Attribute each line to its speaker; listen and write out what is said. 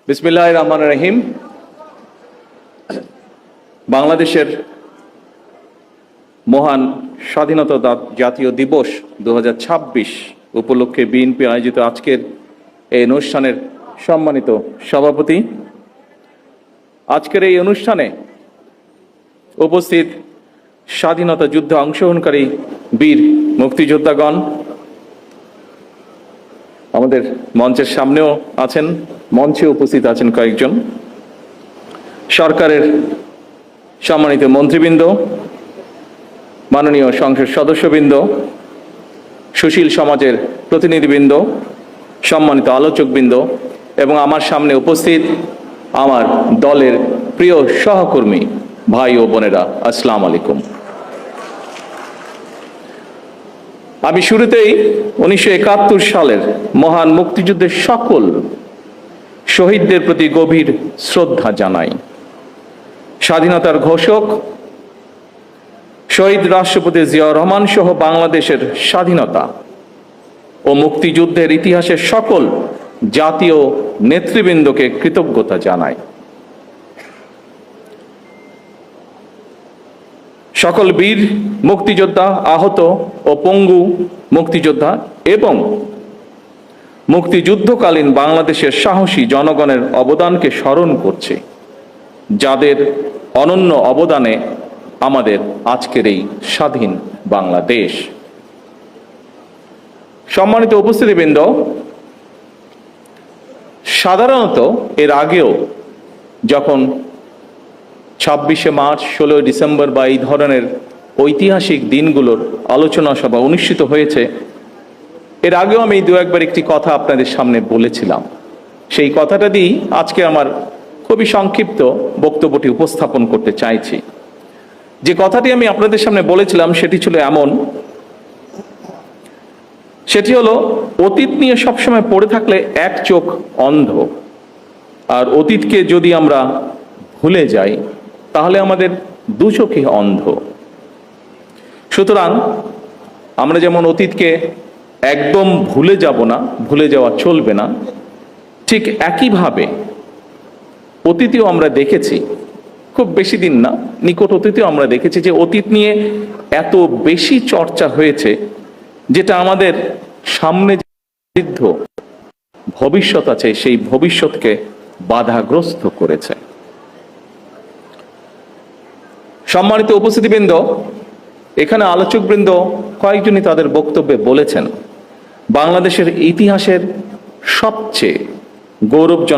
Speaker 1: বিসমিল্লাহির রহমানির রহিম। বাংলাদেশের মহান স্বাধীনতা জাতীয় দিবস 2026 উপলক্ষে বিএনপি আয়োজিত আজকের এই অনুষ্ঠানের সম্মানিত সভাপতি, আজকের এই অনুষ্ঠানে উপস্থিত স্বাধীনতা যুদ্ধে অংশগ্রহণকারী বীর মুক্তিযোদ্ধাগণ, আমাদের মঞ্চের সামনেও আছেন, মঞ্চে উপস্থিত আছেন কয়েকজন, সরকারের সম্মানিত মন্ত্রীবৃন্দ, মাননীয় সংসদ সদস্যবৃন্দ, সুশীল সমাজের প্রতিনিধিবৃন্দ, সম্মানিত আলোচকবৃন্দ এবং আমার সামনে উপস্থিত আমার দলের প্রিয় সহকর্মী ভাই ও বোনেরা, আসসালামু আলাইকুম। আমি শুরুতেই 1971 সালের মহান মুক্তিযুদ্ধের সকল শহীদদের প্রতি গভীর শ্রদ্ধা জানাই। স্বাধীনতার ঘোষক শহীদ রাষ্ট্রপতি জিয়াউর রহমান সহ বাংলাদেশের স্বাধীনতা ও মুক্তিযুদ্ধের ইতিহাসের সকল জাতীয় নেতৃবৃন্দকে কৃতজ্ঞতা জানাই। সকল বীর মুক্তিযোদ্ধা, আহত ও পঙ্গু মুক্তিযোদ্ধা এবং মুক্তিযুদ্ধকালীন বাংলাদেশের সাহসী জনগণের অবদানকে স্মরণ করছে, যাদের অনন্য অবদানে আমাদের আজকের এই স্বাধীন বাংলাদেশ। সম্মানিত উপস্থিতিবৃন্দ, সাধারণত এর আগেও যখন 26শে মার্চ, 16 ডিসেম্বর বা এই ধরনের ঐতিহাসিক দিনগুলোর আলোচনা সভা অনুষ্ঠিত হয়েছে, এর আগেও আমি দু একবার একটি কথা আপনাদের সামনে বলেছিলাম। সেই কথাটা দিয়েই আজকে আমার খুবই সংক্ষিপ্ত বক্তব্যটি উপস্থাপন করতে চাইছি। যে কথাটি আমি আপনাদের সামনে বলেছিলাম সেটি ছিল এমন, সেটি হলো, অতীত নিয়ে সবসময় পড়ে থাকলে এক চোখ অন্ধ, আর অতীতকে যদি আমরা ভুলে যাই তাহলে আমাদের দু চোখই অন্ধ। সুতরাং আমরা যেমন অতীতকে একদম ভুলে যাব না, ভুলে যাওয়া চলবে না, ঠিক একইভাবে অতীতেও আমরা দেখেছি, খুব বেশি দিন না, নিকট অতীতেও আমরা দেখেছি যে অতীত নিয়ে এত বেশি চর্চা হয়েছে যেটা আমাদের সামনে যে ভবিষ্যৎ আছে সেই ভবিষ্যৎকে বাধাগ্রস্ত করেছে। সম্মানিত উপস্থিতিবৃন্দ, এখানে আলোচকবৃন্দ কয়েকজনই তাদের বক্তব্যে বলেছেন, বাংলাদেশের ইতিহাসের সবচেয়ে গৌরবজনক